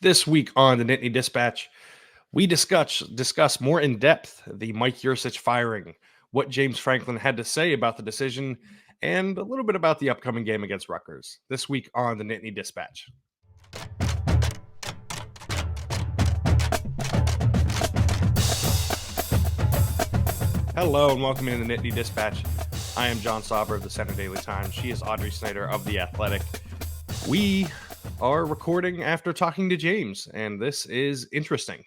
This week on the Nittany Dispatch, we discuss more in depth the Mike Yurcich firing, what James Franklin had to say about the decision, and a little bit about the upcoming game against Rutgers. This week on the Nittany Dispatch. Hello and welcome in the Nittany Dispatch. I am John Sauber of the Center Daily Times. She is Audrey Seider of The Athletic. We are recording after talking to James, and this is interesting.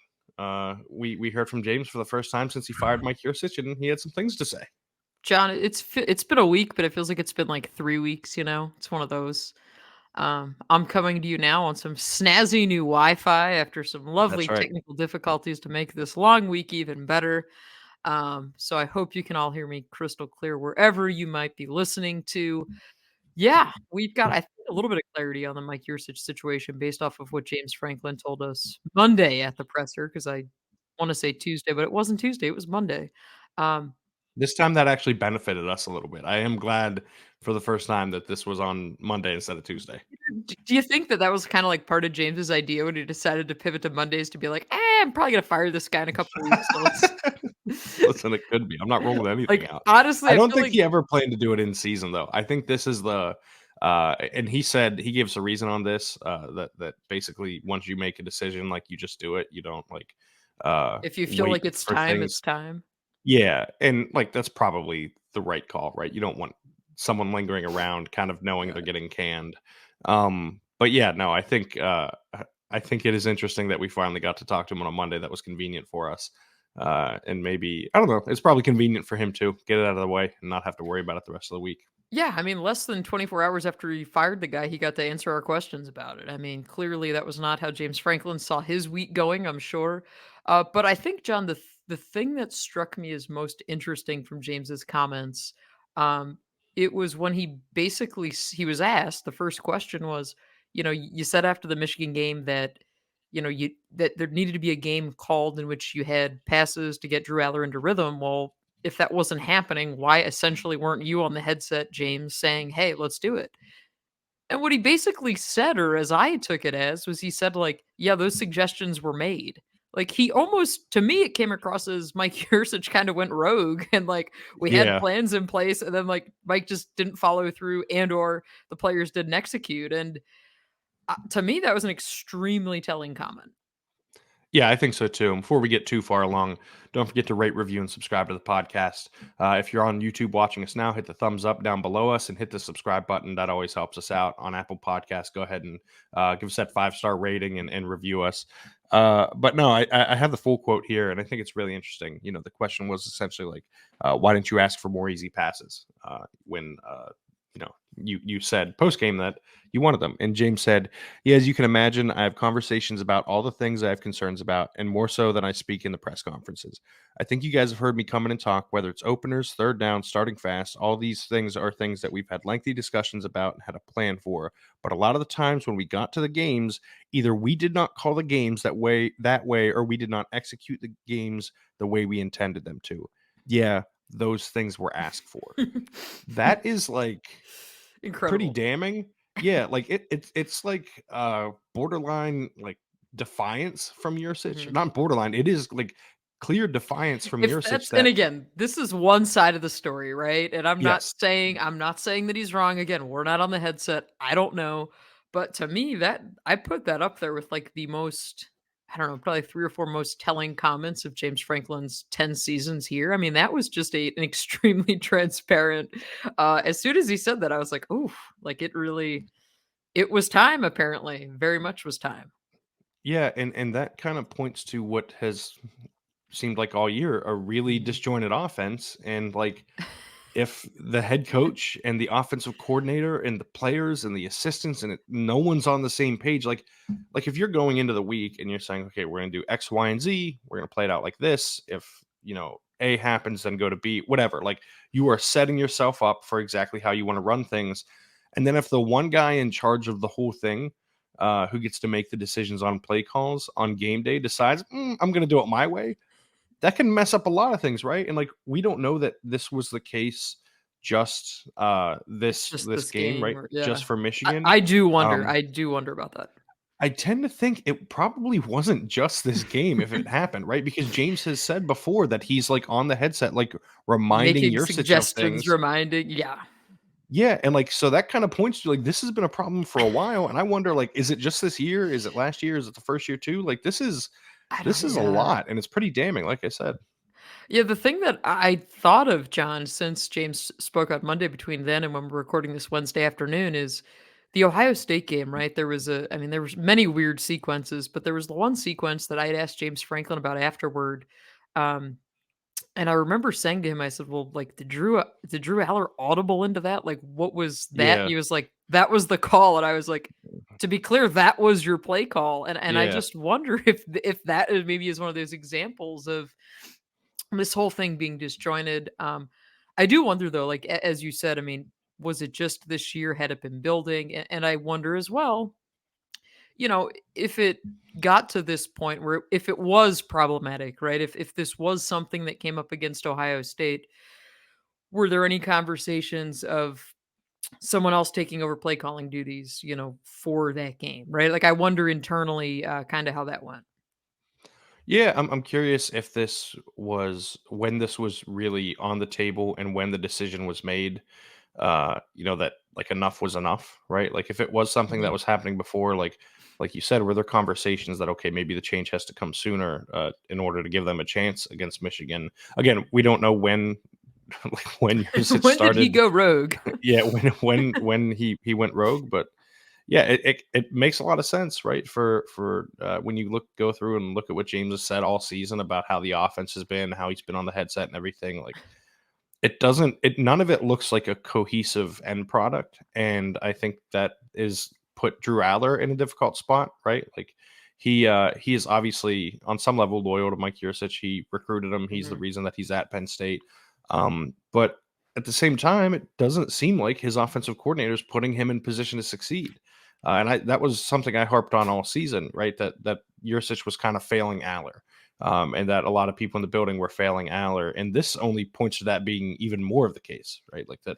We heard from James for the first time since he fired Mike Yurcich, and he had some things to say. John, it's been a week, but it feels like it's been like 3 weeks. It's one of those. I'm coming to you now on some snazzy new Wi-Fi after some lovely technical difficulties to make this long week even better. So I hope you can all hear me crystal clear wherever you might be listening to. Yeah, we've got, I think, a little bit of clarity on the Mike Yurcich situation based off of what James Franklin told us Monday at the presser, because I want to say Tuesday, but it wasn't Tuesday, it was Monday. This time that actually benefited us a little bit. I am glad for the first time that this was on Monday instead of Tuesday. Do you think that was kind of like part of James's idea when he decided to pivot to Mondays to be like, I'm probably going to fire this guy in a couple of weeks. So Listen, it could be. I'm not ruling anything out. Honestly, I don't think he ever planned to do it in season, though. I think this is the and he said he gives a reason on this that basically once you make a decision, like you just do it. You don't if you feel like it's time, it's time. Yeah, and that's probably the right call, right? You don't want someone lingering around, kind of knowing they're getting canned. But yeah, no, I think it is interesting that we finally got to talk to him on a Monday. That was convenient for us. And maybe, I don't know, it's probably convenient for him too. Get it out of the way and not have to worry about it the rest of the week. Yeah, I mean, less than 24 hours after he fired the guy, he got to answer our questions about it. I mean, clearly that was not how James Franklin saw his week going, I'm sure. But I think, John, the thing that struck me as most interesting from James's comments, it was when he was asked, the first question was, you said after the Michigan game that that there needed to be a game called in which you had passes to get Drew Allar into rhythm. Well, if that wasn't happening, why essentially weren't you on the headset, James, saying, hey, let's do it? And what he basically said, or as I took it as, was he said, yeah, those suggestions were made. He almost, to me, it came across as Mike Yurcich kind of went rogue and we had plans in place and then Mike just didn't follow through and or the players didn't execute. And to me, that was an extremely telling comment. Yeah, I think so too. And before we get too far along, don't forget to rate, review, and subscribe to the podcast. If you're on YouTube watching us now, hit the thumbs up down below us and hit the subscribe button. That always helps us out. On Apple Podcasts, go ahead and give us that 5-star rating and review us. But no, I have the full quote here, and I think it's really interesting. The question was essentially why didn't you ask for more easy passes when you said post-game that you wanted them. And James said, yeah, as you can imagine, I have conversations about all the things I have concerns about, and more so than I speak in the press conferences. I think you guys have heard me come in and talk, whether it's openers, third down, starting fast. All these things are things that we've had lengthy discussions about and had a plan for. But a lot of the times when we got to the games, either we did not call the games that way, or we did not execute the games the way we intended them to. Yeah, those things were asked for. That is incredible, pretty damning. Yeah, it's borderline defiance from Yurcich. Mm-hmm. Not borderline. It is clear defiance from Yurcich. And again, this is one side of the story, right? And I'm not saying that he's wrong. Again, we're not on the headset. I don't know, but to me, that I put that up there with the most, I don't know, probably 3 or 4 most telling comments of James Franklin's 10 seasons here. I mean, that was just an extremely transparent. As soon as he said that, I was like, oof, it was time, apparently. Very much was time. Yeah, and that kind of points to what has seemed like all year, a really disjointed offense. And if the head coach and the offensive coordinator and the players and the assistants and no one's on the same page, if you're going into the week and you're saying, okay, we're going to do X, Y, and Z, we're going to play it out like this. If, A happens, then go to B, whatever. You are setting yourself up for exactly how you want to run things. And then if the one guy in charge of the whole thing, who gets to make the decisions on play calls on game day, decides, I'm going to do it my way, that can mess up a lot of things, right? And we don't know that this was the case just this game, right? Yeah. Just for Michigan. I do wonder. I do wonder about that. I tend to think it probably wasn't just this game if it happened, right? Because James has said before that he's like on the headset, like reminding Making Yurcich of suggestions, things. reminding, yeah. Yeah, and like so that kind of points to like this has been a problem for a while, and I wonder like is it just this year? Is it last year? Is it the first year too? Like I this don't is a yeah. lot, and it's pretty damning. Like I said, Yeah, the thing that I thought of, John, since James spoke on Monday between then and when we're recording this Wednesday afternoon is the Ohio State game, right? I mean, there was many weird sequences, but there was the one sequence that I had asked James Franklin about afterward. Um, and I remember saying to him, I said, "Well, like, did Drew Allar audible into that? Like, what was that?" And yeah, he was like, "That was the call." And I was like, "To be clear, that was your play call." And I yeah, just wonder if that is maybe is one of those examples of this whole thing being disjointed. I do wonder though, like as you said, I mean, was it just this year? Had it been building? And I wonder as well, if it got to this point where if it was problematic, right? If this was something that came up against Ohio State, were there any conversations of someone else taking over play calling duties, for that game, right? Like I wonder internally, kind of how that went. yeah. I'm curious if this was when this was really on the table and when the decision was made. That like enough was enough, right? Like if it was something that Mhm. was happening before, like you said, were there conversations that okay, maybe the change has to come sooner in order to give them a chance against Michigan? Again, we don't know when like when Yurcich When did he started. go rogue? Yeah, when he went rogue, but yeah, it makes a lot of sense, right? For when you go through and look at what James has said all season about how the offense has been, how he's been on the headset and everything, like it none of it looks like a cohesive end product, and I think that is put Drew Allar in a difficult spot, right? Like he is obviously on some level loyal to Mike Yurcich. He recruited him. He's the Mhm. reason that he's at Penn State. But at the same time, it doesn't seem like his offensive coordinator is putting him in position to succeed. And that was something I harped on all season, right? That Yurcich was kind of failing Aller, and that a lot of people in the building were failing Aller, and this only points to that being even more of the case, right? Like that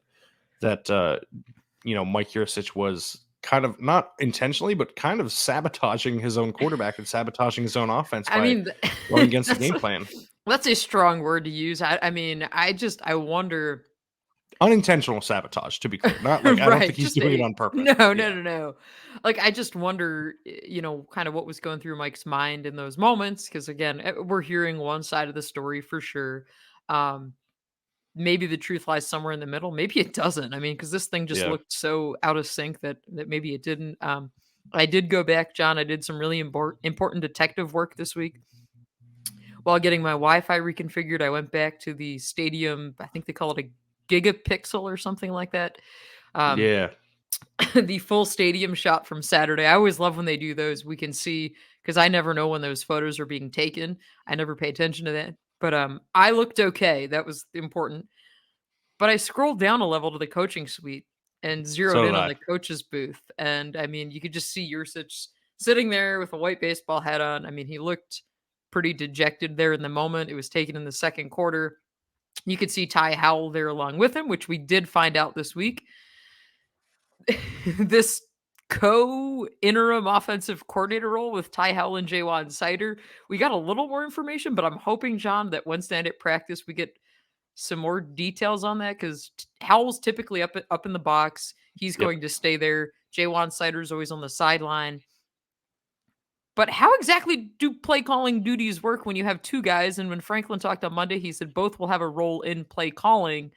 Mike Yurcich was kind of not intentionally, but kind of sabotaging his own quarterback and sabotaging his own offense I by mean, going against the that's game plan. that's a strong word to use. I mean, I wonder. Unintentional sabotage, to be clear. Not like I don't think Right, he's just doing it a on purpose. no, no, Yeah, no, no. Like, I just wonder, kind of what was going through Mike's mind in those moments. Because again, we're hearing one side of the story for sure. Um, Maybe the truth lies somewhere in the middle. Maybe it doesn't. I mean, because this thing just yeah, looked so out of sync that maybe it didn't. I did go back, John. I did some really important detective work this week. While getting my Wi-Fi reconfigured, I went back to the stadium. I think they call it a gigapixel or something like that. Um, yeah, the full stadium shot from Saturday. I always love when they do those. We can see because I never know when those photos are being taken. I never pay attention to that. But I looked okay. That was important. But I scrolled down a level to the coaching suite and zeroed so did in on I. the coach's booth. And I mean, you could just see Yurcich sitting there with a white baseball hat on. I mean, he looked pretty dejected there in the moment. It was taken in the second quarter. You could see Ty Howle there along with him, which we did find out this week. This co-interim offensive coordinator role with Ty Howle and JaJuan Seider. We got a little more information, but I'm hoping, John, that Wednesday night at practice we get some more details on that because Howell's typically up in the box. He's Yep. going to stay there. JaJuan Seider's always on the sideline. But how exactly do play calling duties work when you have two guys? And when Franklin talked on Monday, he said both will have a role in play calling.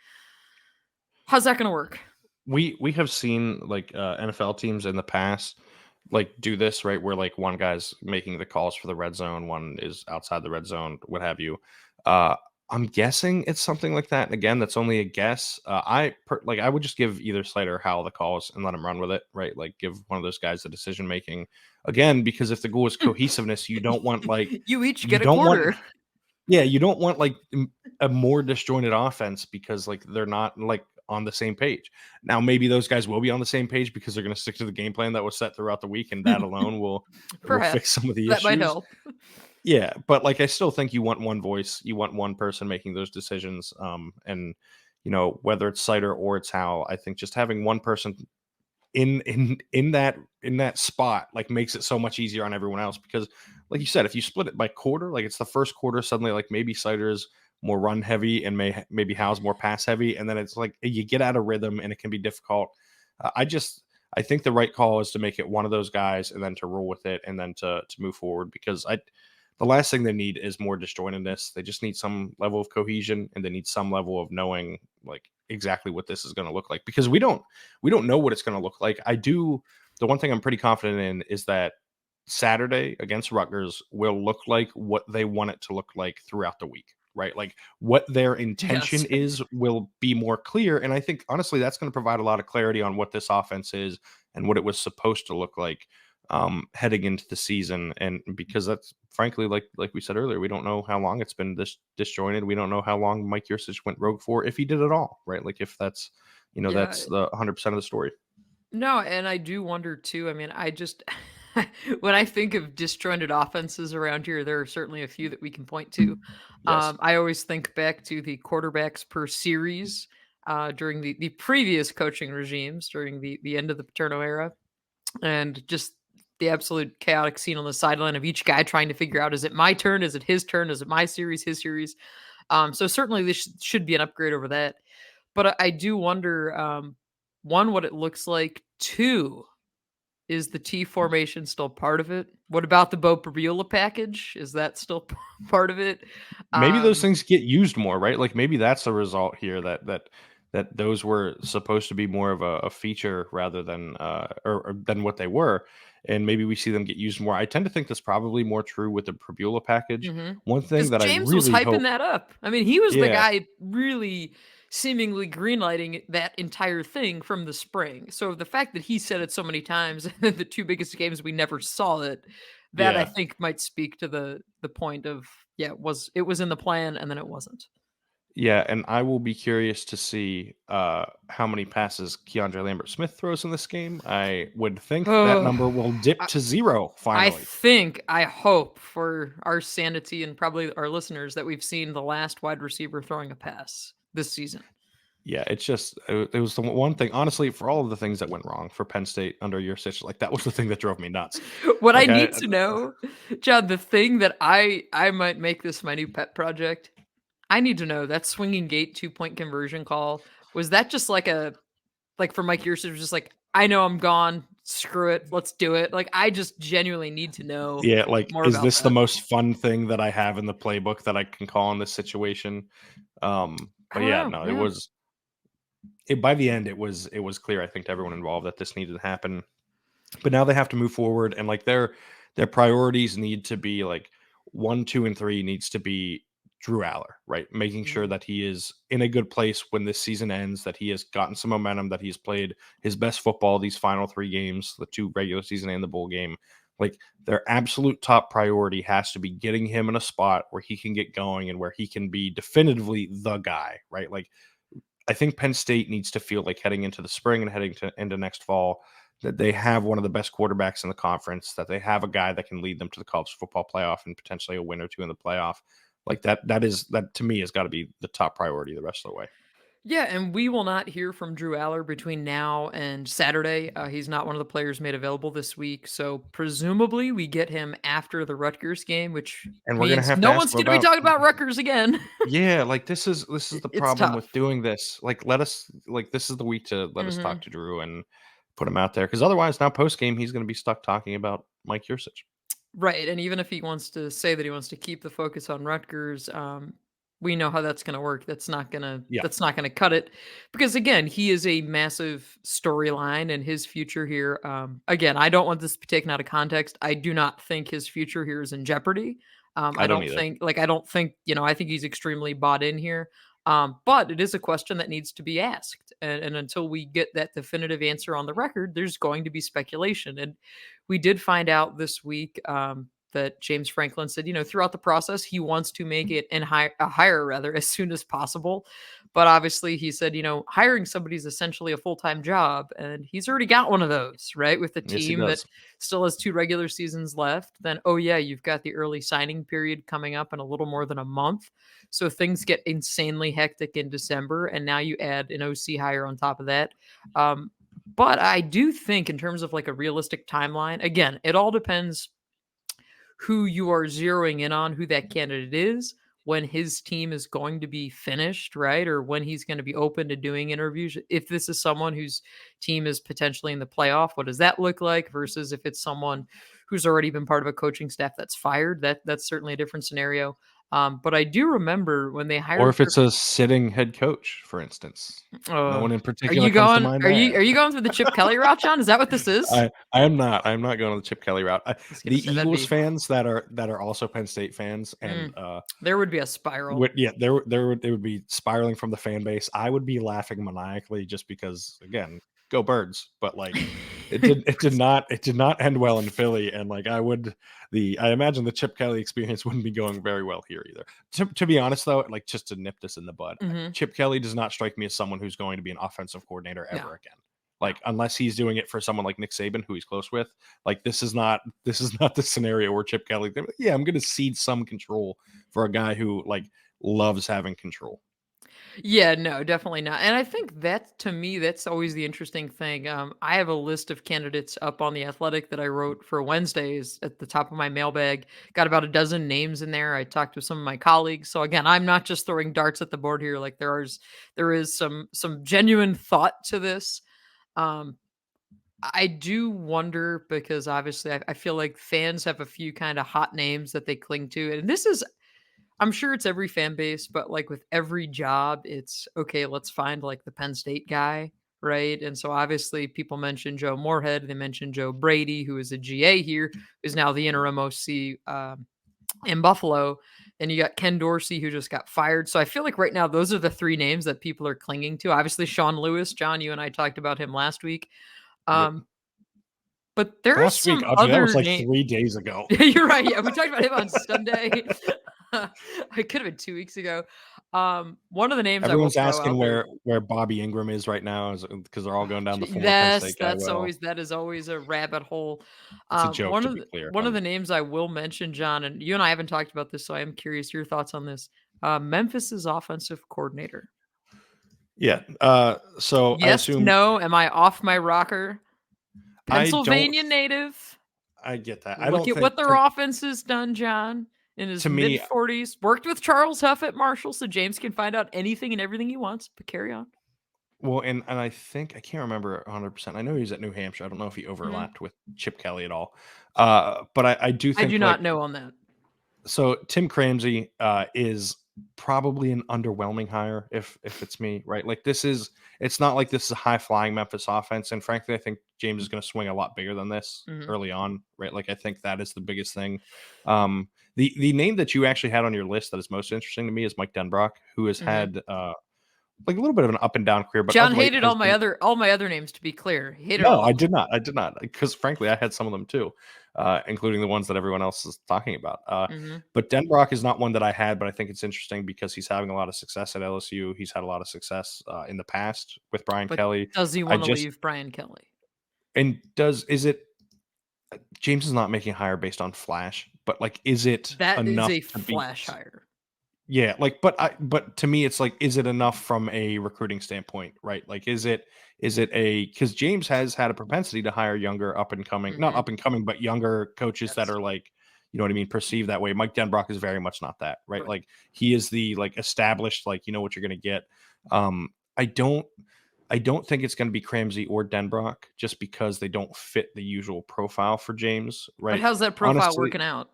How's that going to work? We have seen like NFL teams in the past like do this, right, where like one guy's making the calls for the red zone, one is outside the red zone, what have you. uh I'm guessing it's something like that. And again, that's only a guess. I would just give either Slater or Howell the calls and let him run with it, right? Like give one of those guys the decision making again, because if the goal is cohesiveness, you don't want like You each you get a don't want quarter. yeah, you don't want like a more disjointed offense because like they're not like on the same page. Now, maybe those guys will be on the same page because they're going to stick to the game plan that was set throughout the week, and that alone will fix Perhaps some of the that might issues. help. Yeah, but like I still think you want one voice, you want one person making those decisions. And whether it's Cider or it's Hal, I think just having one person in that spot, like, makes it so much easier on everyone else because, like you said, if you split it by quarter, like it's the first quarter, suddenly like maybe Seider is more run heavy and maybe Howle's more pass heavy, and then it's like you get out of rhythm and it can be difficult. I think the right call is to make it one of those guys and then to roll with it and then to move forward because the last thing they need is more disjointedness. They just need some level of cohesion and they need some level of knowing like exactly what this is going to look like because we don't know what it's going to look like. The one thing I'm pretty confident in is that Saturday against Rutgers will look like what they want it to look like throughout the week, right? Like what their intention Yes. is will be more clear. And I think honestly, that's going to provide a lot of clarity on what this offense is and what it was supposed to look like heading into the season. And because that's frankly, like we said earlier, we don't know how long it's been disjointed. We don't know how long Mike Yurcich went rogue for, if he did at all, right? Like if that's, Yeah. that's the 100% of the story. No, and I do wonder too. I mean, I just when I think of disjointed offenses around here, there are certainly a few that we can point to. Yes. I always think back to the quarterbacks per series during the previous coaching regimes during the end of the Paterno era, and just the absolute chaotic scene on the sideline of each guy trying to figure out: is it my turn? Is it his turn? Is it my series? His series? So certainly this should be an upgrade over that. But I do wonder, one, what it looks like. Two, is the T formation still part of it? What about the Bo Prabula package? Is that still part of it? Maybe those Um, things get used more, right? Like maybe that's the result here that those were supposed to be more of a feature rather than or than what they were, and maybe we see them get used more. I tend to think that's probably more true with the Prabula package. One thing Because that I James was really hyping hope, that up. I mean, he was the yeah, guy really seemingly greenlighting that entire thing from the spring. So the fact that he said it so many times, and the two biggest games we never saw it, that I yeah, think might speak to the point of, yeah, it was in the plan and then it wasn't. yeah, and I will be curious to see how many passes Keandre Lambert Smith throws in this game. I would think that Oh, number will dip I, to zero I finally. think, I hope for our sanity and probably our listeners that we've seen the last wide receiver throwing a pass this season. Yeah, it's just it was the one thing, honestly, for all of the things that went wrong for Penn State under your situation, like that was the thing that drove me nuts. What I Like need to know, John, the thing that I might make this my new pet project. I need to know that swinging gate 2-point conversion call, was that just like for Mike Yurcich was just like, I know I'm gone, screw it, let's do it. Like I just genuinely need to know yeah, like more is about this the that. most fun thing that I have in the playbook that I can call in this situation? I But don't yeah, know. no, Yeah. by the end it was clear I think to everyone involved that this needed to happen. But now they have to move forward and like their priorities need to be like 1, 2, and 3 needs to be Drew Allar, right? Making sure Mhm. that he is in a good place when this season ends, that he has gotten some momentum, that he's played his best football these final 3 games, the 2 regular season and the bowl game. Like their absolute top priority has to be getting him in a spot where he can get going and where he can be definitively the guy, right? Like I think Penn State needs to feel like heading into the spring and heading into next fall that they have one of the best quarterbacks in the conference, that they have a guy that can lead them to the college football playoff and potentially a win or two in the playoff. Like that to me has got to be the top priority the rest of the way. Yeah, and we will not hear from Drew Allar between now and Saturday. He's not one of the players made available this week, so presumably we get him after the Rutgers game, which And we're gonna means have to no ask one's him going to be about talking about Rutgers again. yeah, like this is the It's problem tough. with doing this. Like let us like this is the week to let us talk Mhm. to Drew and put him out there because otherwise now post game he's going to be stuck talking about Mike Yurcich. Right, and even if he wants to say that he wants to keep the focus on Rutgers, we know how that's gonna work. Yeah, That's not gonna cut it, because again, he is a massive storyline, and his future here. Again, I don't want this to be taken out of context. I do not think his future here is in jeopardy. I don't either. I don't think, I think he's extremely bought in here. But it is a question that needs to be asked, and until we get that definitive answer on the record, there's going to be speculation. And we did find out this week that James Franklin said, throughout the process, he wants to make it a hire rather as soon as possible. But obviously, he said, hiring somebody is essentially a full time job, and he's already got one of those, right? With the Yes, he team that does. still has 2 regular seasons left. Then, oh yeah, you've got the early signing period coming up in a little more than a month. So things get insanely hectic in December, and now you add an OC hire on top of that. Um, But I do think in terms of like a realistic timeline, again, it all depends who you are zeroing in on, who that candidate is, when his team is going to be finished, right? Or when he's going to be open to doing interviews. If this is someone whose team is potentially in the playoff, what does that look like? Versus if it's someone who's already been part of a coaching staff that's fired, that's certainly a different scenario. But I do remember when they Or hired if it's a sitting head coach, for instance. No one in are particular you comes to going mind are you there. are you going through the Chip Kelly route, John? Is that what this is? I am not. I'm not going to the Chip Kelly route. I was gonna The say that'd Eagles be fans that are also Penn State fans and there would be a spiral. they would be spiraling from the fan base. I would be laughing maniacally just because, again, go Birds. But like, it did not end well in Philly, and like I imagine the Chip Kelly experience wouldn't be going very well here either. To be honest, though, like just to nip this in the bud, Mhm. Chip Kelly does not strike me as someone who's going to be an offensive coordinator No. ever again. Like, unless he's doing it for someone like Nick Saban, who he's close with, like this is not the scenario where Chip Kelly, yeah, I'm going to cede some control for a guy who like loves having control. Yeah, no, definitely not. And I think that to me, that's always the interesting thing. I have a list of candidates up on the Athletic that I wrote for Wednesdays at the top of my mailbag. Got about a dozen names in there. I talked with some of my colleagues. So again, I'm not just throwing darts at the board here. Like there is some genuine thought to this. Um, I do wonder because obviously I feel like fans have a few kind of hot names that they cling to. And this is I'm sure it's every fan base, but like with every job, it's okay, let's find like the Penn State guy, right? And so obviously people mention Joe Moorhead, they mentioned Joe Brady, who is a GA here, who's now the interim OC in Buffalo. And you got Ken Dorsey, who just got fired. So I feel like right now, those are the three names that people are clinging to. Obviously, Sean Lewis, John, you and I talked about him last week. Yep. But there are Last week, some Audrey, that was other like names. 3 days ago. You're right. Yeah, we talked about him on Sunday. It could have been 2 weeks ago. One of the names I will Everyone's throw asking out there. where Bobby Ingram is right now, because they're all going down the former Penn Yes, State guy. Well, that is always a rabbit hole. it's a joke, to be clear. One of the names I will mention, John, and you and I haven't talked about this, so I am curious your thoughts on this. Memphis's offensive coordinator. Yeah. So I Yes, assume no. Am I off my rocker? I don't. Pennsylvania native. I get that. I Look don't at think what their offense has done, John. In his to me, mid-40s, worked with Charles Huff at Marshall, so James can find out anything and everything he wants. But carry on. well, and I think I can't remember 100%. I know he was at New Hampshire. I don't know if he Mhm. overlapped with Chip Kelly at all. But I do I think do like not know on that. so Tim Cramsey is probably an underwhelming hire if it's me, right? Like it's not like this is a high flying Memphis offense, and frankly, I think James is going to swing a lot bigger than this Mhm. early on, right? Like I think that is the biggest thing. The name that you actually had on your list that is most interesting to me is Mike Denbrock, who has Mhm. had like a little bit of an up and down career, but John of late hated has been. All my other names, to be clear. He hated No, all I of them. did not. I did not, because frankly, I had some of them too, including the ones that everyone else is talking about. Mhm. But Denbrock is not one that I had, but I think it's interesting because he's having a lot of success at LSU. He's had a lot of success in the past with Brian But Kelly. does he I want to just leave Brian Kelly? and does is it James is not making hire based on flash, but like, is it That is enough a to be? flash hire. Yeah, like, but to me, it's like, is it enough from a recruiting standpoint, right? Like, is it because James has had a propensity to hire younger, up and coming, not Mhm. up and coming, but younger coaches that Yes. are like, you know what I mean, perceived that way. Mike Denbrock is very much not that, right? Right. Like, he is the like established, like, you know what you're gonna get. Um, I don't think it's gonna be Cramsey or Denbrock just because they don't fit the usual profile for James, But right? how's that profile Honestly, working out?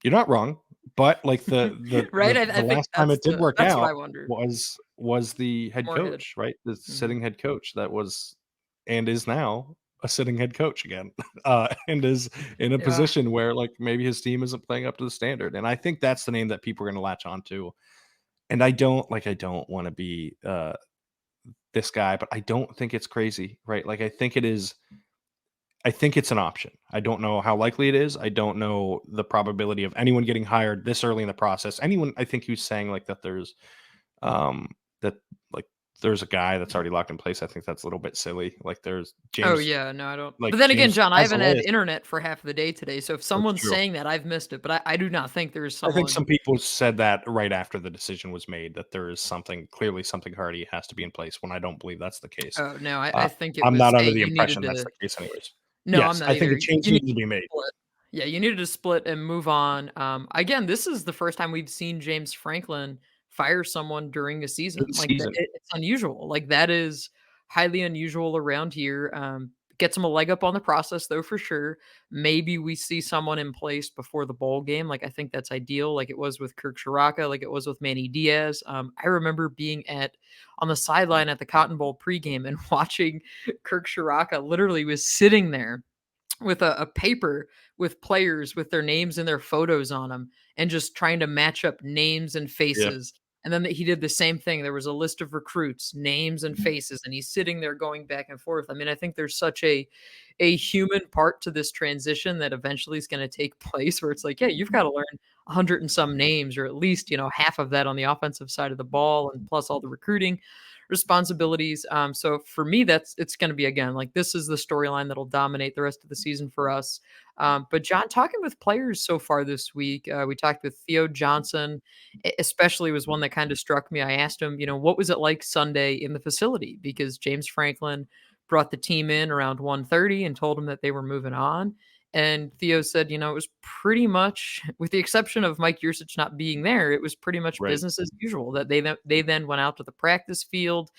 you're not wrong, but like Right? I the think last time it did work that's what I out wondered. was the head Moorhead. coach, right? The Mhm. sitting head coach that was and is now a sitting head coach again, and is in a Yeah. position where like maybe his team isn't playing up to the standard. And I think that's the name that people are going to latch on to. And I don't want to be this guy, but I don't think it's crazy, right? Like I think it's an option. I don't know how likely it is. I don't know the probability of anyone getting hired this early in the process. Anyone, I think, who's saying like that there's that like there's a guy that's already locked in place. I think that's a little bit silly. Like there's Oh, James, yeah, no, I don't like but then again, James John, I has a haven't had list. internet for half of the day today, so if That's someone's true. saying that, I've missed it, but I do not think there's I think some someone. people said that right after the decision was made that there is something clearly something already has to be in place when I don't believe that's the case. Oh, no, I Uh, think it I'm was, not under "Hey, the you needed impression that's to." the case anyways. No, I'm Yes, not I think either. a change You need needs to be made. to split. Yeah, you needed to split and move on. Again, this is the first time we've seen James Franklin fire someone during a season. Good Like, season. it's unusual. Like, that is highly unusual around here. Gets him a leg up on the process, though, for sure. Maybe we see someone in place before the bowl game. Like, I think that's ideal, like it was with Kirk Shiraka, like it was with Manny Diaz. I remember being on the sideline at the Cotton Bowl pregame and watching Kirk Shiraka literally was sitting there with a paper with players with their names and their photos on them and just trying to match up names and Yeah. faces. And then he did the same thing. There was a list of recruits, names and faces, and he's sitting there going back and forth. I mean, I think there's such a human part to this transition that eventually is going to take place where it's like, yeah, you've got to learn 100 and some names, or at least, half of that on the offensive side of the ball, and plus all the recruiting responsibilities. So for me, it's going to be, again, like, this is the storyline that'll dominate the rest of the season for us. But John, talking with players so far this week, we talked with Theo Johnson, especially was one that kind of struck me. I asked him, what was it like Sunday in the facility? Because James Franklin brought the team in around 1:30 and told them that they were moving on. And Theo said, it was pretty much, with the exception of Mike Yurcich not being there, it was pretty much Right. business as usual. That they then went out to the practice field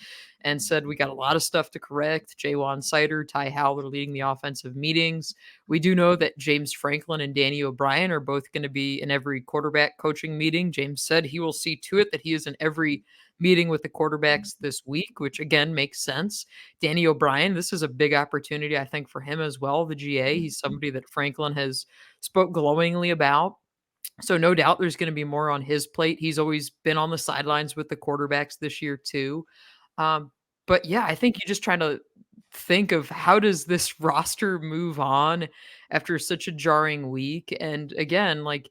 and said, we got a lot of stuff to correct. JaJuan, Seider, Howle are leading the offensive meetings. We do know that James Franklin and Danny O'Brien are both going to be in every quarterback coaching meeting. James said he will see to it that he is in every meeting with the quarterbacks this week, which again makes sense. Danny O'Brien, this is a big opportunity, I think, for him as well, the GA. He's somebody that Franklin has spoke glowingly about. So no doubt there's going to be more on his plate. He's always been on the sidelines with the quarterbacks this year too. Um, but yeah, I think you just trying to think of how does this roster move on after such a jarring week. And again, like,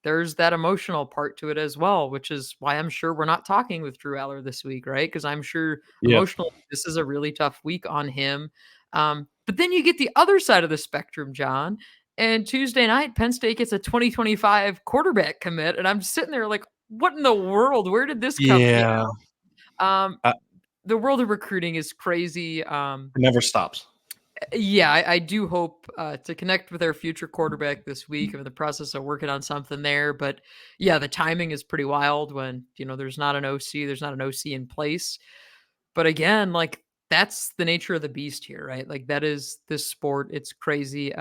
there's that emotional part to it as well, which is why I'm sure we're not talking with Drew Allar this week, right? Because I'm sure Yeah. emotionally this is a really tough week on him. But then you get the other side of the spectrum, John. And Tuesday night, Penn State gets a 2025 quarterback commit, and I'm sitting there like, what in the world? Where did this come? Yeah. Um, Uh, the world of recruiting is crazy. it never stops. Yeah, I do hope to connect with our future quarterback this week. I'm in the process of working on something there, but yeah, the timing is pretty wild when there's not an OC, there's not an OC in place. But again, like, that's the nature of the beast here, right? Like, that is this sport. It's crazy.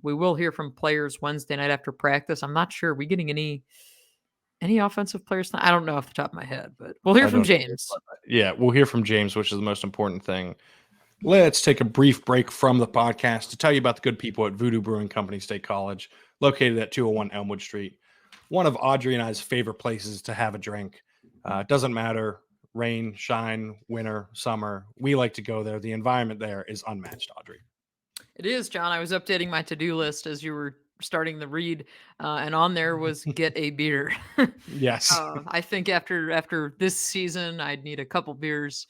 We will hear from players Wednesday night after practice. I'm not sure. Are we getting any offensive players? I don't know off the top of my head, but we'll hear I from don't. James. Yeah, we'll hear from James, which is the most important thing. Let's take a brief break from the podcast to tell you about the good people at Voodoo Brewing Company State College, located at 201 Elmwood Street. One of Audrey and I's favorite places to have a drink. It doesn't matter, rain, shine, winter, summer. We like to go there. The environment there is unmatched, Audrey. It is, John. I was updating my to-do list as you were starting the read, and on there was get a beer. Yes. I think after this season, I'd need a couple beers,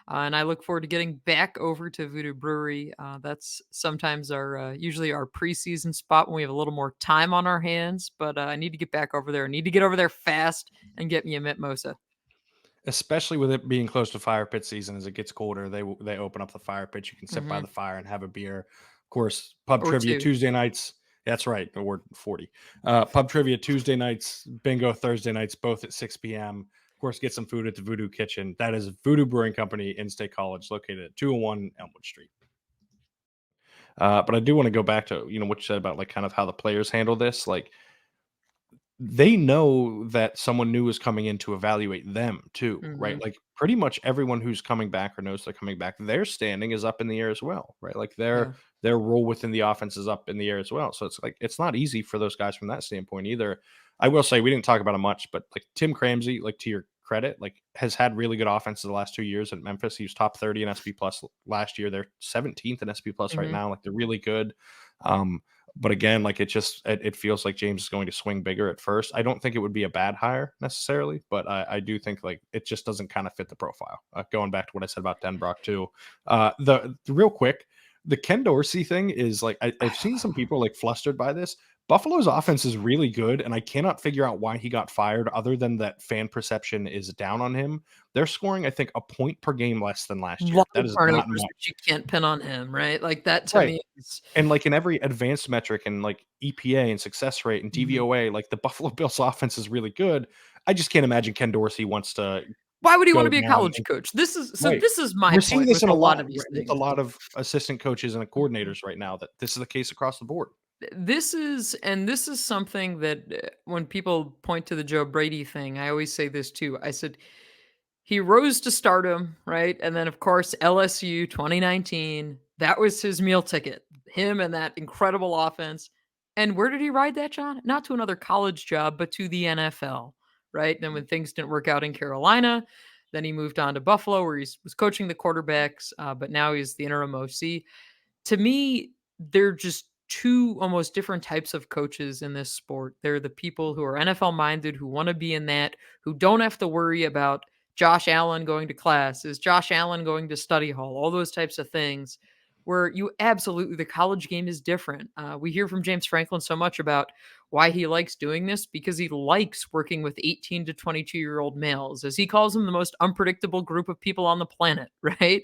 and I look forward to getting back over to Voodoo Brewery. That's sometimes our usually our preseason spot when we have a little more time on our hands. But I need to get back over there. I need to get over there fast and get me a mimosa. Especially with it being close to fire pit season, as it gets colder, they open up the fire pit. You can sit by Hmm. the fire and have a beer. Of course, pub Or trivia two. Tuesday nights. That's right. We're 40. Pub trivia Tuesday nights, bingo Thursday nights, both at 6 p.m. Of course, get some food at the Voodoo Kitchen. That is Voodoo Brewing Company in State College, located at 201 Elmwood Street. But I do want to go back to what you said about like kind of how the players handle this. Like, they know that someone new is coming in to evaluate them too, right? Hmm. Like pretty much everyone who's coming back or knows they're coming back, their standing is up in the air as well, right? Like Yeah. their role within the offense is up in the air as well. So it's like it's not easy for those guys from that standpoint either. I will say we didn't talk about it much, but like Tim Cramsey, like to your credit, like has had really good offenses the last 2 years at Memphis. He was top 30 in SP plus last year. They're 17th in SP plus right Hmm. now. Like they're really good. Um, But again, like it feels like James is going to swing bigger at first. I don't think it would be a bad hire necessarily, but I do think like it just doesn't kind of fit the profile. Going back to what I said about Denbrock too. The real quick, the Ken Dorsey thing is like I've seen some people like flustered by this. Buffalo's offense is really good, and I cannot figure out why he got fired other than that fan perception is down on him. They're scoring, I think, a point per game less than last year. Lot That of is not turnovers, much. which you can't pin on him, right? Like, that to Right. me is And like in every advanced metric and like EPA and success rate and mhm. DVOA, like the Buffalo Bills offense is really good. I just can't imagine Ken Dorsey wants to Why would he go wanna be a down college and coach? right. This is my We're seeing point this with in a a lot lot of these with a things. lot of assistant coaches and Mhm. coordinators right now that this is the case across the board. This is something that, when people point to the Joe Brady thing, I always say this too. I said, "He rose to stardom," right? And then, of course, LSU 2019, that was his meal ticket. Him and that incredible offense. And where did he ride that, John? Not to another college job, but to the NFL, right? Then when things didn't work out in Carolina, then he moved on to Buffalo, where he was coaching the quarterbacks, but now he's the interim OC. To me, they're just two almost different types of coaches in this sport. They're the people who are NFL minded, who want to be in that, who don't have to worry about Josh Allen going to class, is Josh Allen going to study hall, all those types of things. Where you absolutely, the college game is different. We hear from James Franklin so much about why he likes doing this because he likes working with 18 to 22-year-old males, as he calls them, the most unpredictable group of people on the planet, right?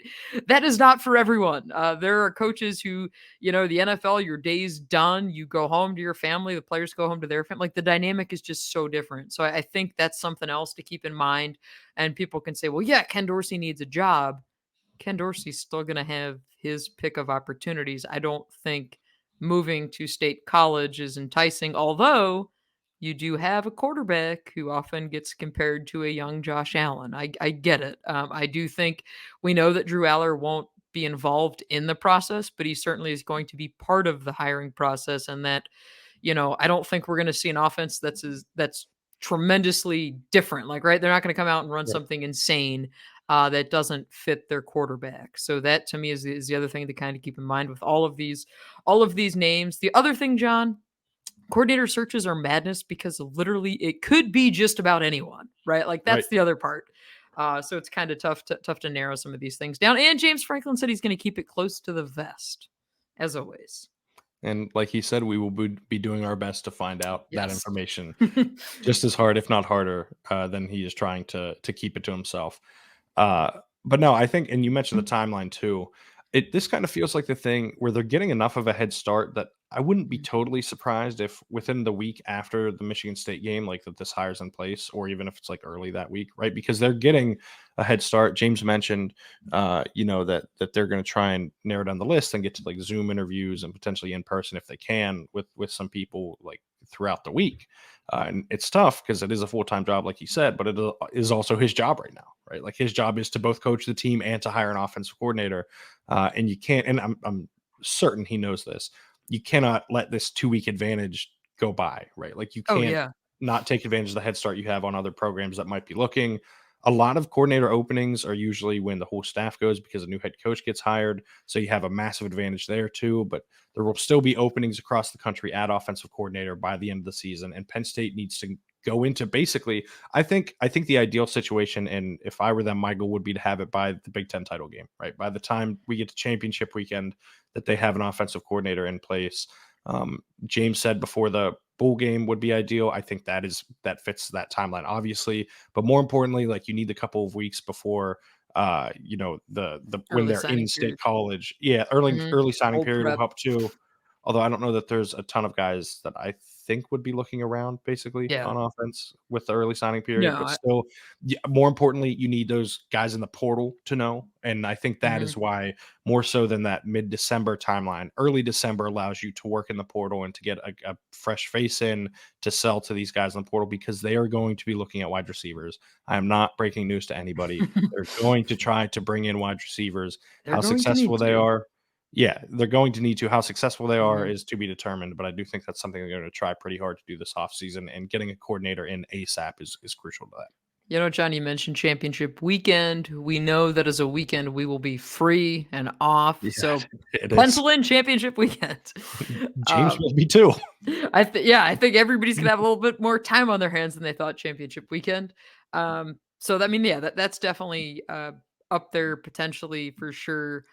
That is not for everyone. There are coaches who, the NFL, your day's done. You go home to your family. The players go home to their family. Like the dynamic is just so different. So I think that's something else to keep in mind. And people can say, well, yeah, Ken Dorsey needs a job. Ken Dorsey's still going to have his pick of opportunities. I don't think moving to state college is enticing, although you do have a quarterback who often gets compared to a young Josh Allen. I get it. I do think we know that Drew Allar won't be involved in the process, but he certainly is going to be part of the hiring process. And that, I don't think we're going to see an offense that's tremendously different. Like, right, they're not going to come out and run Right. something insane that doesn't fit their quarterback. So that to me is the other thing to kind of keep in mind with all of these names. The other thing, John, coordinator searches are madness because literally it could be just about anyone, right? Like Right. that's the other part. So it's kind of tough to narrow some of these things down. And James Franklin said he's going to keep it close to the vest, as always. And like he said, we will be doing our best to find out that Yes. information just as hard, if not harder, than he is trying to keep it to himself. Uh, but no, I think, and you mentioned the timeline too. This kind of feels like the thing where they're getting enough of a head start that I wouldn't be totally surprised if within the week after the Michigan State game, like that this hires in place, or even if it's like early that week, right? Because they're getting a head start. James mentioned, that they're going to try and narrow down the list and get to like Zoom interviews and potentially in person if they can with some people like throughout the week. And it's tough because it is a full time job, like he said, but it is also his job right now, right? Like his job is to both coach the team and to hire an offensive coordinator. And you can't, and I'm certain he knows this. You cannot let this 2 week advantage go by, right? Like you Oh can't yeah. not take advantage of the head start you have on other programs that might be looking. A lot of coordinator openings are usually when the whole staff goes because a new head coach gets hired. So you have a massive advantage there too. But there will still be openings across the country at offensive coordinator by the end of the season. And Penn State needs to go into basically, I think the ideal situation, and if I were them, my goal would be to have it by the Big Ten title game, right? By the time we get to championship weekend, that they have an offensive coordinator in place. James said before the bowl game would be ideal. I think that fits that timeline, obviously. But more importantly, like you need a couple of weeks before the when Early they're in signing state period. college. Yeah, early Mhm. early signing Old period will prep. help too. Although I don't know that there's a ton of guys that I think would be looking around basically Yeah. on offense with the early signing period, No. but still, yeah, more importantly, you need those guys in the portal to know. And I think that Mhm. is why more so than that mid-December timeline, early December allows you to work in the portal and to get a fresh face in to sell to these guys in the portal because they are going to be looking at wide receivers. I am not breaking news to anybody. They're going to try to bring in wide receivers. They're How going to need successful they to. are, yeah, they're going to need to. How successful they are Mhm. is to be determined, but I do think that's something they're going to try pretty hard to do this offseason, and getting a coordinator in ASAP is crucial to that. You know, John, you mentioned championship weekend. We know that as a weekend we will be free and off. Yeah, So it is. pencil in championship weekend. James um, will be too. I think everybody's gonna have a little bit more time on their hands than they thought championship weekend. So that, I mean, yeah, that's definitely up there potentially for sure.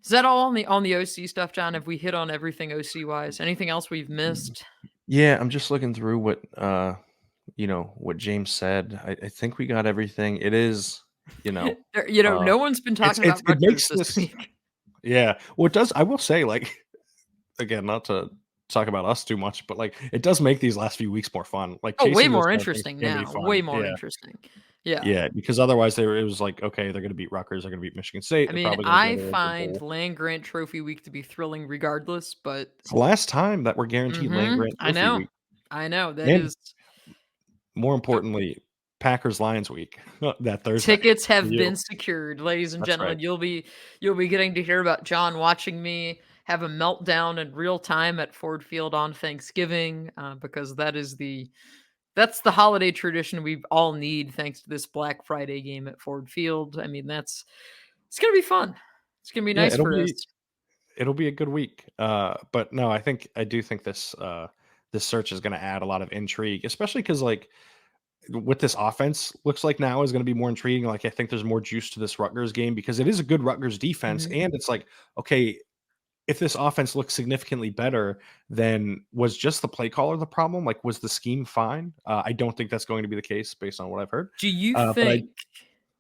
Is that all on the OC stuff, John? Have we hit on everything OC wise? Anything else we've missed? Yeah, I'm just looking through what what James said. I think we got everything. It is, uh No one's been talking about it Rutgers makes this this. week. Yeah. Well, it does. I will say, like, again, not to talk about us too much, but like it does make these last few weeks more fun. Like Oh, way chasing this more whole thing's interesting gonna be now. Way fun. more Yeah. interesting. Yeah. Yeah. Because otherwise it was like, okay, they're gonna beat Rutgers, they're gonna beat Michigan State, I they're mean, probably gonna go I to like the find bowl. Land Grant Trophy week to be thrilling regardless, but It's the last time that we're guaranteed land grant I trophy know. week. I know. That And is more uh, importantly, Packers Lions week that Thursday tickets for have you. been secured, ladies and That's right. gentlemen. You'll be getting to hear about John watching me have a meltdown in real time at Ford Field on Thanksgiving, because that's the holiday tradition we all need thanks to this Black Friday game at Ford Field. I mean, it's gonna be fun. It's gonna be Yeah, nice for us. it'll be a good week. But no, I do think this search is gonna add a lot of intrigue, especially because like what this offense looks like now is going to be more intriguing. Like I think there's more juice to this Rutgers game because it is a good Rutgers defense, Mhm. and it's like, okay, if this offense looks significantly better, then was just the play caller the problem? Like, was the scheme fine? I don't think that's going to be the case based on what I've heard. Do you But I think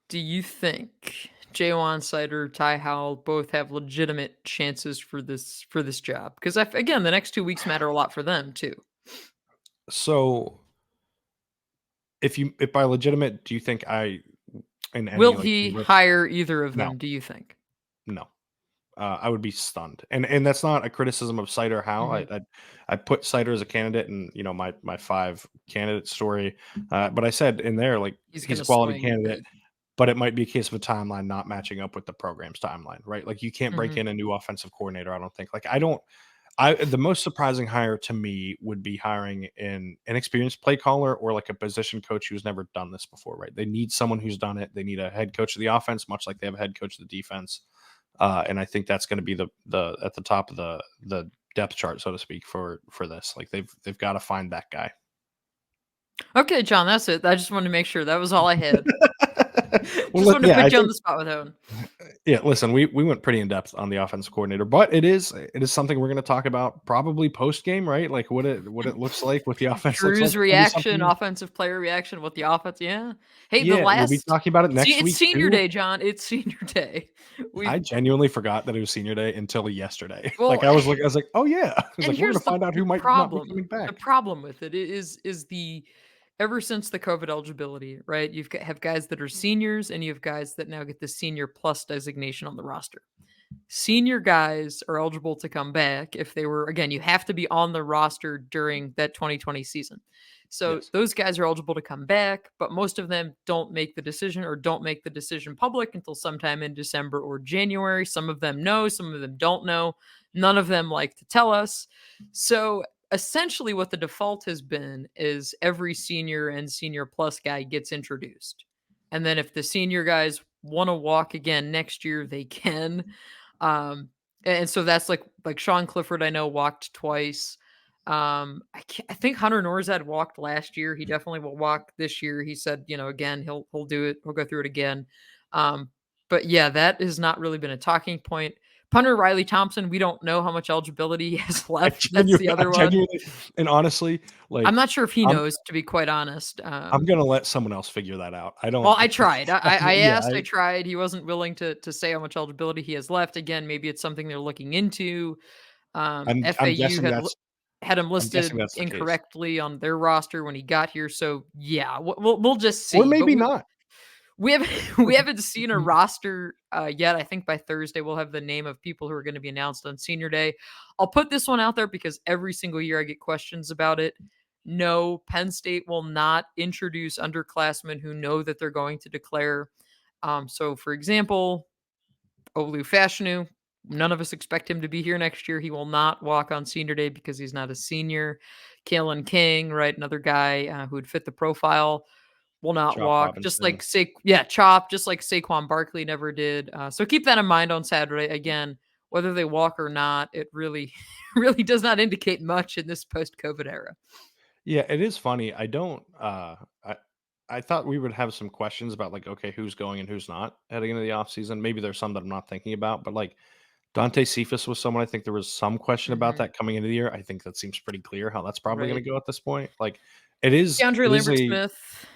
do you think JaJuan, Seider, Ty Howle both have legitimate chances for this job? Because again, the next 2 weeks matter a lot for them too. so if by legitimate, do you think I in any Will like he universe? hire either of No, them, do you think? no. I would be stunned, and that's not a criticism of Cider How Mhm. I put Cider as a candidate in my five candidate story, but I said in there like He's he's a gonna quality swing candidate, big. but it might be a case of a timeline not matching up with the program's timeline, right? Like you can't break Mhm. in a new offensive coordinator. I don't think. Like I don't. I the most surprising hire to me would be hiring an inexperienced play caller or like a position coach who's never done this before, right? They need someone who's done it. They need a head coach of the offense, much like they have a head coach of the defense. And I think that's going to be the at the top of the depth chart, so to speak, for this. Like they've got to find that guy. Okay, John, that's it. I just wanted to make sure. That was all I had. Well, Just wanted to yeah, I put you on think the spot with that one. yeah. Listen, we went pretty in depth on the offensive coordinator, but it is something we're going to talk about probably post game, right? Like what it looks like, what the offense looks like. Drew's It's gonna be reaction, something. offensive player reaction, what the offense, yeah. Hey, the Yeah, we'll be last talking about it see, next it's week senior too. day, John. It's senior day. I We've genuinely forgot that it was senior day until yesterday. well, I was like, oh yeah. I was and like, we're here's gonna find out the who might not be problem. coming The back. problem with it is the ever since the COVID eligibility, right? Have guys that are seniors, and you have guys that now get the senior plus designation on the roster. Senior guys are eligible to come back if they were, again, you have to be on the roster during that 2020 season. So Yes. those guys are eligible to come back, but most of them don't make the decision or don't make the decision public until sometime in December or January. Some of them know, some of them don't know. None of them like to tell us. So essentially, what the default has been is every senior and senior plus guy gets introduced. And then if the senior guys want to walk again next year, they can. Um, and so that's like Sean Clifford, I know, walked twice. I think Hunter Norzad walked last year. He definitely will walk this year. He said, again, he'll do it. He'll go through it again. Um, but yeah, that has not really been a talking point. Punter Riley Thompson, we don't know how much eligibility he has left. That's the I other one. genuinely and honestly, I'm like not sure if he I'm knows, to be quite honest. I'm gonna let someone else figure that out. I Well, don't I tried. I yeah, asked, I tried. He wasn't willing to say how much eligibility he has left. Again, maybe it's something they're looking into. I'm FAU guessing that's had him I'm guessing listed that's the case. incorrectly on their roster when he got here. So yeah, we'll just Or see. But maybe not. we haven't we haven't seen a roster yet. I think by Thursday we'll have the name of people who are going to be announced on Senior Day. I'll put this one out there because every single year I get questions about it. No, Penn State will not introduce underclassmen who know that they're going to declare. So, for example, Olu Fashanu, none of us expect him to be here next year. He will not walk on Senior Day because he's not a senior. Kalen King, right, another guy who would fit the profile, will not Chop walk, just Robinson. like Chop, just like Saquon Barkley never did. So keep that in mind on Saturday. Again, whether they walk or not, it really, really does not indicate much in this post-COVID era. Yeah, it is funny. I thought we would have some questions about like, okay, who's going and who's not heading into the offseason. Maybe there's some that I'm not thinking about, but like Dante Cephas was someone I think there was some question about Mhm. that coming into the year. I think that seems pretty clear how that's probably going Right. to go at this point. Like it is DeAndre it is a Lambert-Smith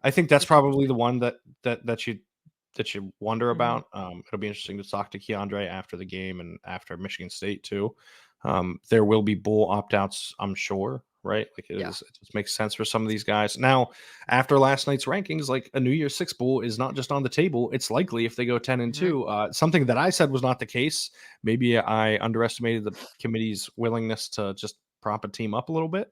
I think that's is probably the interesting. one that you wonder Mhm. about. It'll be interesting to talk to Keandre after the game and after Michigan State too. There will be bowl opt outs, I'm sure, right? Like Yeah. it just makes sense for some of these guys. Now, after last night's rankings, like a New Year's Six bowl is not just on the table. It's likely if they go 10 and Mhm. 2. Something that I said was not the case. Maybe I underestimated the committee's willingness to just prop a team up a little bit.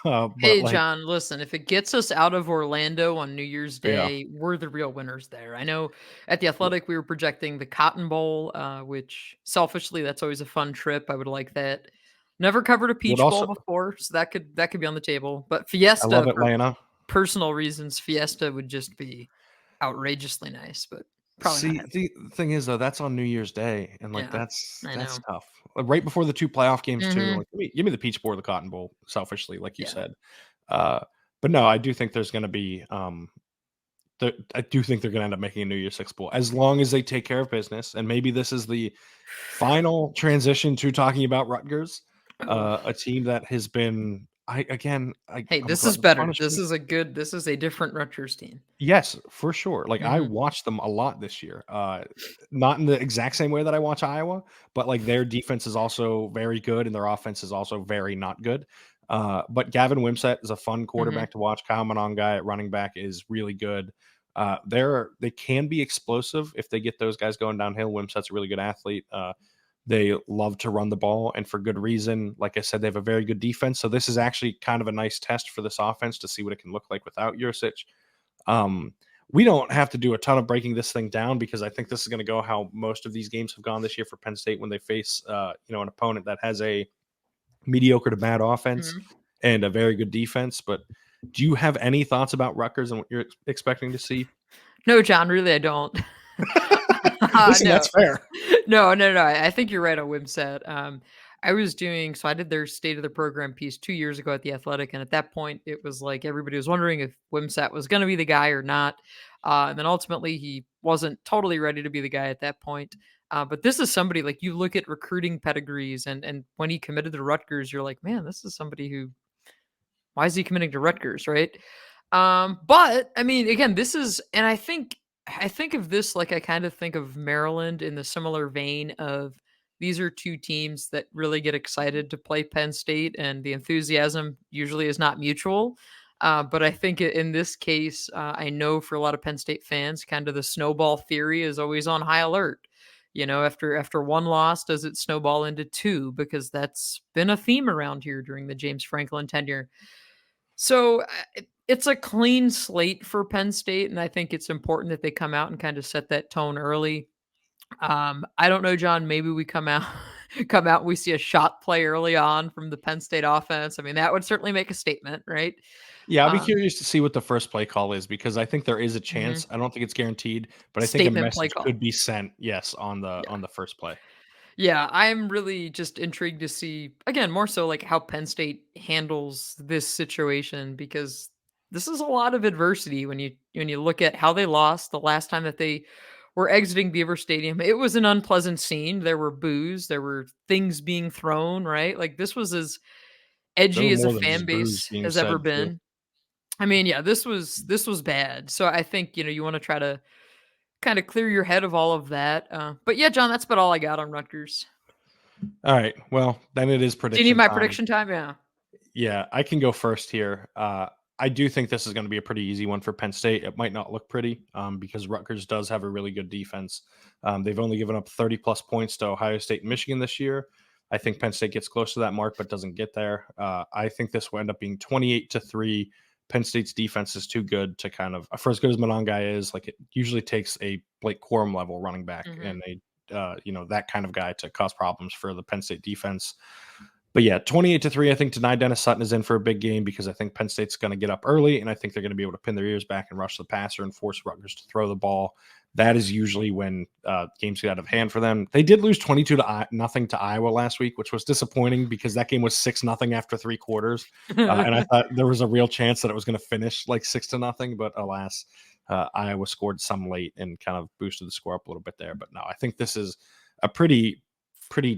But Hey, like, John, listen, if it gets us out of Orlando on New Year's yeah. Day, we're the real winners there. I know at the Athletic, we were projecting the Cotton Bowl, which selfishly, that's always a fun trip. I would like that. Never covered a Would Peach Bowl also before, so that could be on the table. But I love Fiesta, for Atlanta. personal reasons, Fiesta would just be outrageously nice, but probably not See, happening. the thing is though, that's on New Year's Day, and like Yeah, I that's know. tough. Right before the two playoff games too. Hmm. Like, give me the Peach Bowl or the Cotton Bowl, selfishly, like you Yeah. said. Uh, but no, I do think there's going to be. I do think they're going to end up making a New Year's Six bowl as long as they take care of business. And maybe this is the final transition to talking about Rutgers, Oh. a team that has been. Hey, I'm a this is glutton for better. punishment. This is a different Rutgers team. Yes, for sure. Like I Mhm. watched them a lot this year. Not in the exact same way that I watch Iowa, but like their defense is also very good and their offense is also very not good. But Gavin Wimsatt is a fun Mhm. quarterback to watch. Kyle Mononga at running back is really good. They can be explosive if they get those guys going downhill. Wimsatt's a really good athlete. They love to run the ball, and for good reason. Like I said, they have a very good defense. So this is actually kind of a nice test for this offense to see what it can look like without Yurcich. Um, we don't have to do a ton of breaking this thing down because I think this is going to go how most of these games have gone this year for Penn State when they face an opponent that has a mediocre to bad offense Mhm. and a very good defense. But do you have any thoughts about Rutgers and what you're expecting to see? No, John, really, I don't. Listen, No. that's fair. No, I think you're right on Wimsatt. I did their state of the program piece 2 years ago at The Athletic, and at that point, it was like everybody was wondering if Wimsatt was gonna be the guy or not, and then ultimately, he wasn't totally ready to be the guy at that point, but this is somebody like, you look at recruiting pedigrees, and when he committed to Rutgers, you're like, "Man, this is somebody who why is he committing to Rutgers?" Right? But I mean, again, this is, and I think of this like I kind of think of Maryland in the similar vein of these are two teams that really get excited to play Penn State, and the enthusiasm usually is not mutual. But I think in this case, I know for a lot of Penn State fans, kind of the snowball theory is always on high alert. After one loss, does it snowball into two? Because that's been a theme around here during the James Franklin tenure. So, it's a clean slate for Penn State, and I think it's important that they come out and kind of set that tone early. I don't know, John, maybe we come out and we see a shot play early on from the Penn State offense. I mean, that would certainly make a statement, right? Yeah, I'll be Um, curious to see what the first play call is because I think there is a mhm. chance. I don't think it's guaranteed, but I think a Statement play message call. could be sent. Yes, on the Yeah. first play. Yeah, I'm really just intrigued to see, again, more so like how Penn State handles this situation, because this is a lot of adversity when you look at how they lost the last time that they were exiting Beaver Stadium. It was an unpleasant scene. There were boos, there were things being thrown, right? Like this was as There edgy were as a more than fan just booze base being has ever said too. been. I mean, yeah, this was bad. So I think, you want to try to kind of clear your head of all of that. But yeah, John, that's about all I got on Rutgers. All right. Well, then it is Do you need prediction my time. prediction time? Yeah. Yeah, I can go first here. I do think this is going to be a pretty easy one for Penn State. It might not look pretty because Rutgers does have a really good defense. They've only given up 30 plus points to Ohio State and Michigan this year. I think Penn State gets close to that mark, but doesn't get there. I think this will end up being 28-3. Penn State's defense is too good to kind of, for as good as Monongai is, like it usually takes a Blake Corum level running back Mhm. and that kind of guy to cause problems for the Penn State defense. But yeah, 28-3, I think tonight Dennis Sutton is in for a big game because I think Penn State's going to get up early, and I think they're going to be able to pin their ears back and rush the passer and force Rutgers to throw the ball. That is usually when games get out of hand for them. They did lose 22-0 to Iowa last week, which was disappointing because that game was 6-0 after 3 quarters. And I thought there was a real chance that it was going to finish like 6-0, but alas, Iowa scored some late and kind of boosted the score up a little bit there. But no, I think this is a pretty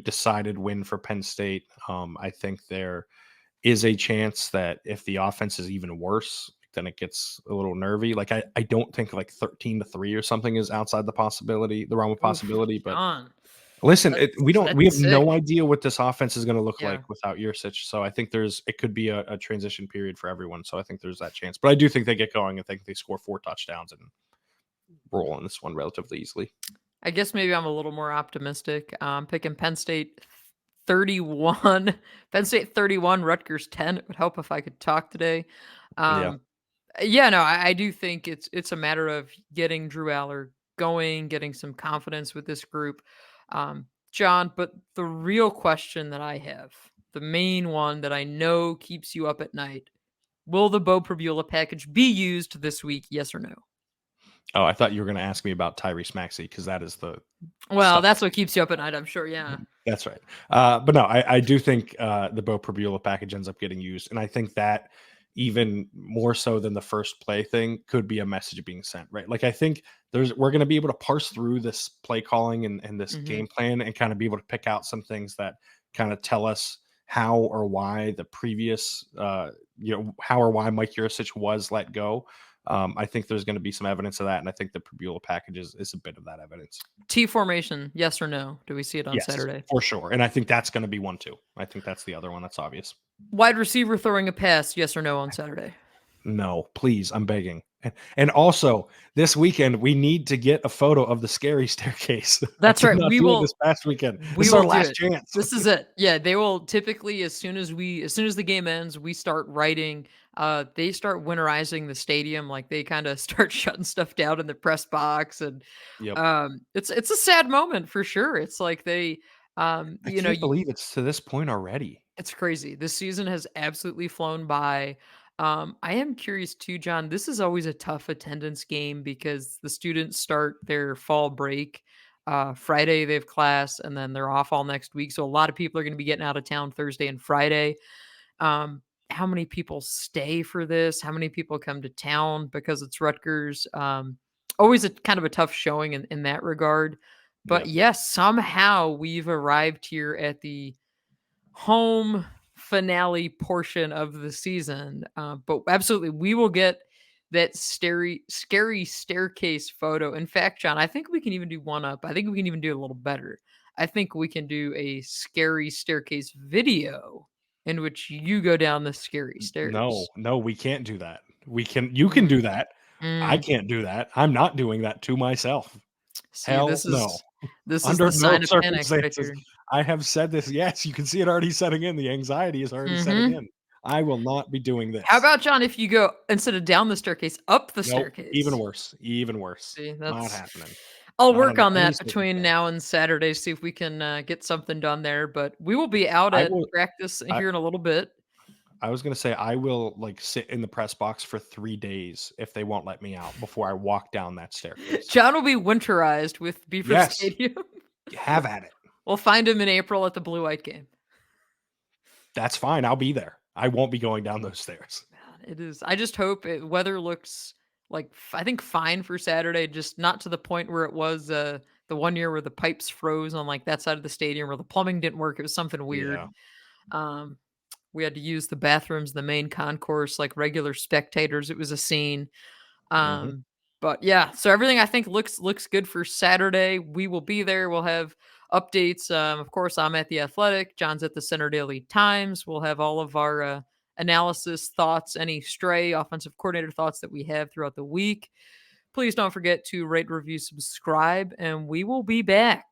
decided win for Penn State. I think there is a chance that if the offense is even worse, then it gets a little nervy. Like I don't think like 13-3 or something is outside the realm of possibility. But listen, we have no idea what this offense is going to look like without Yurcich. So I think it could be a transition period for everyone. So I think there's that chance. But I do think they get going and think they score 4 touchdowns and roll on this one relatively easily. I guess maybe I'm a little more optimistic. Picking Penn State 31, Penn State 31, Rutgers 10. It would help if I could talk today. Yeah, no, I do think it's a matter of getting Drew Allar going, getting some confidence with this group. John, but the real question that I have, the main one that I know keeps you up at night, will the Bo Prabula package be used this week, yes or no? Oh, I thought you were going to ask me about Tyrese Maxey because that is the that's what keeps you up at night, I'm sure. Yeah, that's right. But no, I do think the Bo Prabula package ends up getting used, and I think that even more so than the first play thing could be a message being sent, right? Like I think we're going to be able to parse through this play calling and this game plan and kind of be able to pick out some things that kind of tell us how or why the previous, how or why Mike Yurcich was let go. I think there's going to be some evidence of that, and I think the Prabula package is a bit of that evidence. T formation, yes or no? Do we see it on Saturday? For sure, and I think that's going to be one too. I think that's the other one that's obvious. Wide receiver throwing a pass, yes or no on Saturday? No, please, I'm begging. And also, this weekend we need to get a photo of the scary staircase. That's right. We will this past weekend. This is our last chance. This is it. Yeah, they will typically as soon as the game ends, we start writing. They start winterizing the stadium, like they kind of start shutting stuff down in the press box, and it's a sad moment for sure. It's like they, I can't believe it's to this point already. It's crazy. This season has absolutely flown by. I am curious too, John. This is always a tough attendance game because the students start their fall break. Friday they have class and then they're off all next week. So a lot of people are going to be getting out of town Thursday and Friday. How many people stay for this? How many people come to town because it's Rutgers? Always a kind of a tough showing in that regard. But yes, somehow we've arrived here at the home finale portion of the season. But absolutely, we will get that scary staircase photo. In fact, John, I think we can even do one up. I think we can even do a little better. I think we can do a scary staircase video in which you go down the scary stairs. No, we can't do that. You can do that. I can't do that. I'm not doing that to myself. See, this is the sign of panic right here. I have said this. Yes, you can see it already setting in. The anxiety is already setting in. I will not be doing this. How about, John, if you go instead of down the staircase, up the staircase? Even worse. See, that's not happening. I'll work on that between now and Saturday, see if we can get something done there. But we will be out at practice here in a little bit. I was going to say I will sit in the press box for 3 days if they won't let me out before I walk down that staircase. John will be winterized with Beaver Stadium. Have at it. We'll find him in April at the Blue-White game. That's fine. I'll be there. I won't be going down those stairs. Man, it is. I just hope weather looks like, I think, fine for Saturday, just not to the point where it was the one year where the pipes froze on like that side of the stadium where the plumbing didn't work. It was something weird. Yeah. We had to use the bathrooms, the main concourse, like regular spectators. It was a scene. But yeah, so everything I think looks good for Saturday. We will be there. We'll have updates. Of course, I'm at The Athletic. John's at the Center Daily Times. We'll have all of our analysis, thoughts, any stray offensive coordinator thoughts that we have throughout the week. Please don't forget to rate, review, subscribe, and we will be back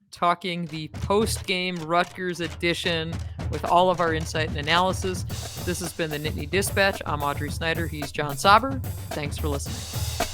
talking the post-game Rutgers edition with all of our insight and analysis. This has been the Nittany Dispatch. I'm Audrey Snyder. He's John Sauber. Thanks for listening.